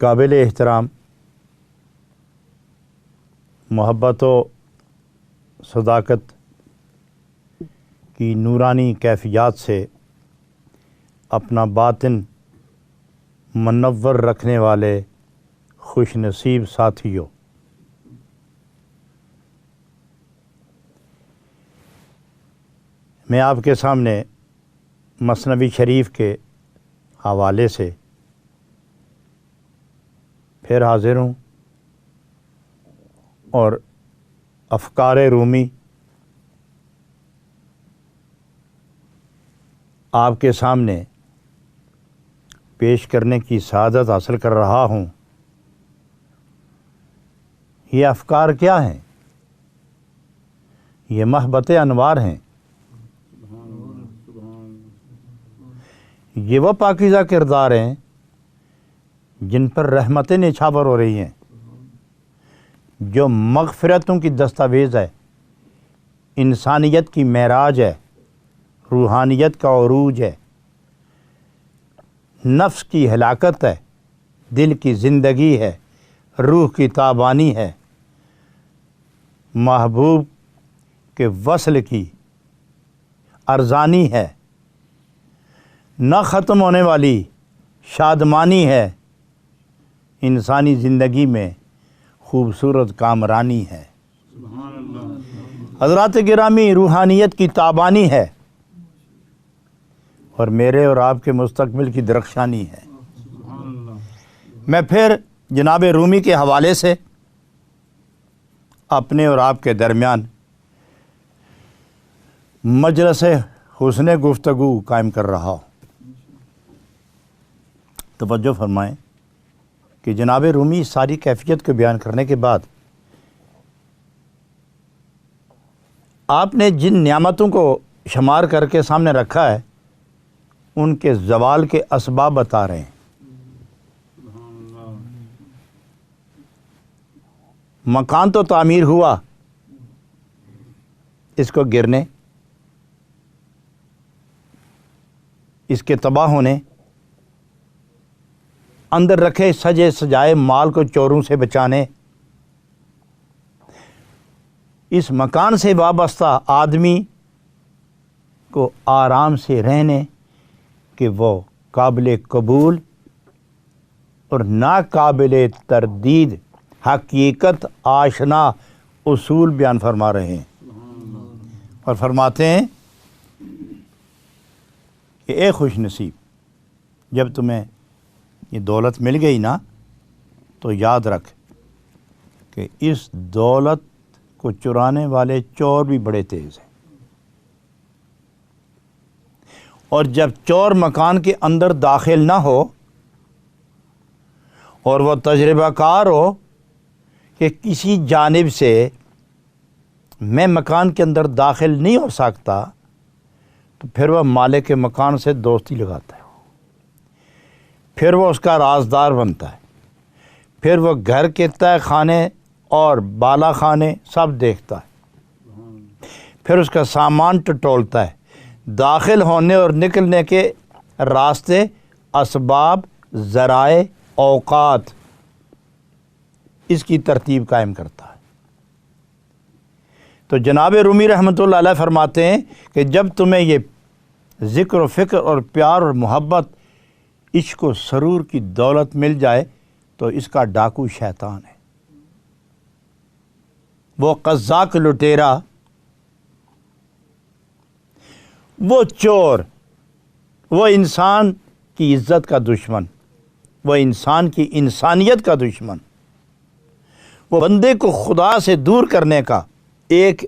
قابل احترام محبت و صداقت کی نورانی کیفیات سے اپنا باطن منور رکھنے والے خوش نصیب ساتھیوں، میں آپ کے سامنے مثنوی شریف کے حوالے سے پھر حاضر ہوں اور افکار رومی آپ کے سامنے پیش کرنے کی سعادت حاصل کر رہا ہوں۔ یہ افکار کیا ہیں؟ یہ محبت انوار ہیں۔ یہ وہ پاکیزہ کردار ہیں جن پر رحمتیں نچھاور ہو رہی ہیں، جو مغفرتوں کی دستاویز ہے، انسانیت کی معراج ہے، روحانیت کا عروج ہے، نفس کی ہلاکت ہے، دل کی زندگی ہے، روح کی تابانی ہے، محبوب کے وصل کی ارزانی ہے، نہ ختم ہونے والی شادمانی ہے، انسانی زندگی میں خوبصورت کامرانی ہے۔ حضرات گرامی، روحانیت کی تابانی ہے اور میرے اور آپ کے مستقبل کی درخشانی ہے۔ میں پھر جناب رومی کے حوالے سے اپنے اور آپ کے درمیان مجلس حسن گفتگو قائم کر رہا ہوں۔ توجہ فرمائیں کہ جناب رومی ساری کیفیت کو بیان کرنے کے بعد آپ نے جن نعمتوں کو شمار کر کے سامنے رکھا ہے ان کے زوال کے اسباب بتا رہے ہیں۔ مکان تو تعمیر ہوا، اس کو گرنے، اس کے تباہ ہونے، اندر رکھے سجے سجائے مال کو چوروں سے بچانے، اس مکان سے وابستہ آدمی کو آرام سے رہنے کہ وہ قابل قبول اور ناقابل تردید حقیقت آشنا اصول بیان فرما رہے ہیں، اور فرماتے ہیں کہ اے خوش نصیب، جب تمہیں یہ دولت مل گئی نا تو یاد رکھ کہ اس دولت کو چرانے والے چور بھی بڑے تیز ہیں، اور جب چور مکان کے اندر داخل نہ ہو اور وہ تجربہ کار ہو کہ کسی جانب سے میں مکان کے اندر داخل نہیں ہو سکتا، تو پھر وہ مالک کے مکان سے دوستی لگاتا ہے، پھر وہ اس کا رازدار بنتا ہے، پھر وہ گھر کے تہہ خانے اور بالا خانے سب دیکھتا ہے، پھر اس کا سامان ٹٹولتا ہے، داخل ہونے اور نکلنے کے راستے، اسباب، ذرائع، اوقات، اس کی ترتیب قائم کرتا ہے۔ تو جناب رومی رحمۃ اللہ علیہ فرماتے ہیں کہ جب تمہیں یہ ذکر و فکر اور پیار اور محبت، عشق و سرور کی دولت مل جائے تو اس کا ڈاکو شیطان ہے، وہ قزاق لٹیرا، وہ چور، وہ انسان کی عزت کا دشمن، وہ انسان کی انسانیت کا دشمن، وہ بندے کو خدا سے دور کرنے کا ایک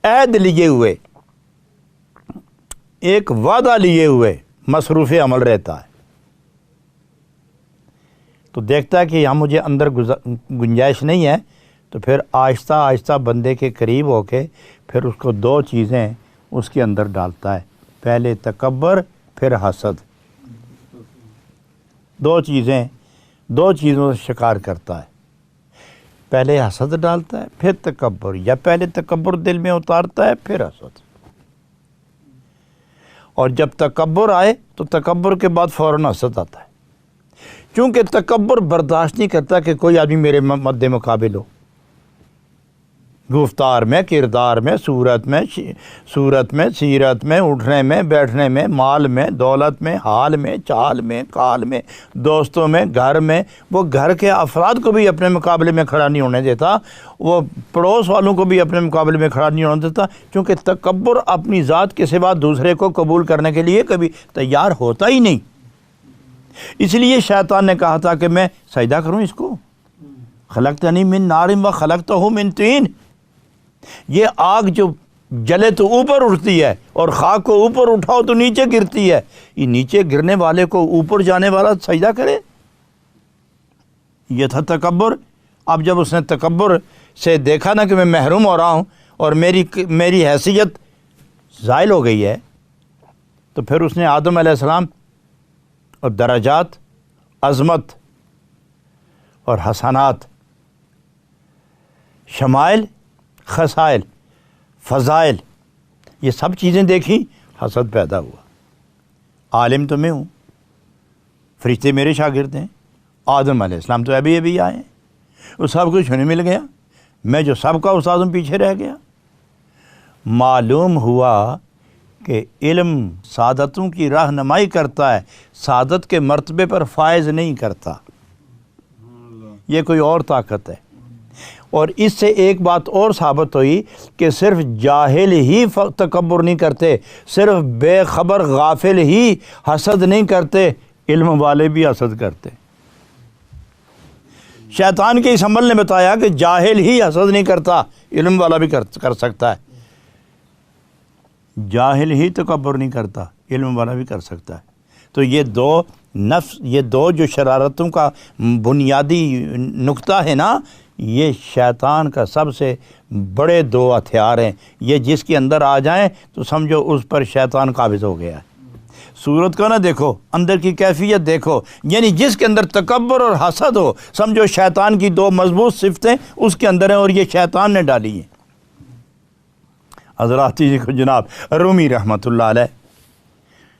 عہد لیے ہوئے، ایک وعدہ لیے ہوئے مصروف عمل رہتا ہے۔ تو دیکھتا ہے کہ یہاں مجھے اندر گنجائش نہیں ہے، تو پھر آہستہ آہستہ بندے کے قریب ہو کے پھر اس کو دو چیزیں اس کے اندر ڈالتا ہے، پہلے تکبر، پھر حسد، دو چیزیں دو چیزوں سے شکار کرتا ہے، پہلے حسد ڈالتا ہے پھر تکبر، یا پہلے تکبر دل میں اتارتا ہے پھر حسد، اور جب تکبر آئے تو تکبر کے بعد فوراً حسد آتا ہے، کیونکہ تکبر برداشت نہیں کرتا کہ کوئی آدمی میرے مد مقابل ہو، گفتار میں، کردار میں، صورت میں، سیرت میں، اٹھنے میں، بیٹھنے میں، مال میں، دولت میں، حال میں، چال میں، کال میں، دوستوں میں، گھر میں، وہ گھر کے افراد کو بھی اپنے مقابلے میں کھڑا نہیں ہونے دیتا، وہ پڑوس والوں کو بھی اپنے مقابلے میں کھڑا نہیں ہونے دیتا، کیونکہ تکبر اپنی ذات کے سوا دوسرے کو قبول کرنے کے لیے کبھی تیار ہوتا ہی نہیں۔ اس لیے شیطان نے کہا تھا کہ میں سجدہ کروں اس کو، خلقتنی من نار و خلقتہ من طین، یہ آگ جو جلے تو اوپر اٹھتی ہے اور خاک کو اوپر اٹھاؤ تو نیچے گرتی ہے، یہ نیچے گرنے والے کو اوپر جانے والا سجدہ کرے، یہ تھا تکبر۔ اب جب اس نے تکبر سے دیکھا نا کہ میں محروم ہو رہا ہوں اور میری حیثیت زائل ہو گئی ہے، تو پھر اس نے آدم علیہ السلام اور درجات، عظمت اور حسنات، شمائل، خصائل، فضائل، یہ سب چیزیں دیکھیں، حسد پیدا ہوا۔ عالم تو میں ہوں، فرشتے میرے شاگرد ہیں، آدم علیہ السلام تو ابھی آئے ہیں، وہ سب کچھ انہیں مل گیا، میں جو سب کا استاد ہوں پیچھے رہ گیا۔ معلوم ہوا کہ علم سعادتوں کی رہنمائی کرتا ہے، سعادت کے مرتبے پر فائز نہیں کرتا، یہ کوئی اور طاقت ہے۔ اور اس سے ایک بات اور ثابت ہوئی کہ صرف جاہل ہی تکبر نہیں کرتے، صرف بے خبر غافل ہی حسد نہیں کرتے، علم والے بھی حسد کرتے۔ شیطان کے اس عمل نے بتایا کہ جاہل ہی حسد نہیں کرتا، علم والا بھی کر سکتا ہے، جاہل ہی تکبر نہیں کرتا، علم والا بھی کر سکتا ہے۔ تو یہ دو جو شرارتوں کا بنیادی نقطہ ہے نا، یہ شیطان کا سب سے بڑے دو ہتھیار ہیں، یہ جس کے اندر آ جائیں تو سمجھو اس پر شیطان قابض ہو گیا ہے۔ صورت کو نہ دیکھو، اندر کی کیفیت دیکھو، یعنی جس کے اندر تکبر اور حسد ہو، سمجھو شیطان کی دو مضبوط صفتیں اس کے اندر ہیں اور یہ شیطان نے ڈالی ہیں۔ حضرات جی کو جناب رومی رحمۃ اللہ علیہ،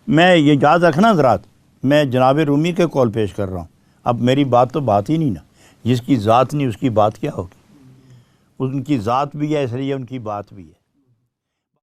میں یہ یاد رکھنا حضرات، میں جناب رومی کے قول پیش کر رہا ہوں، اب میری بات تو بات ہی نہیں نا، جس کی ذات نہیں اس کی بات کیا ہوگی، ان کی ذات بھی ہے اس لیے ان کی بات بھی ہے۔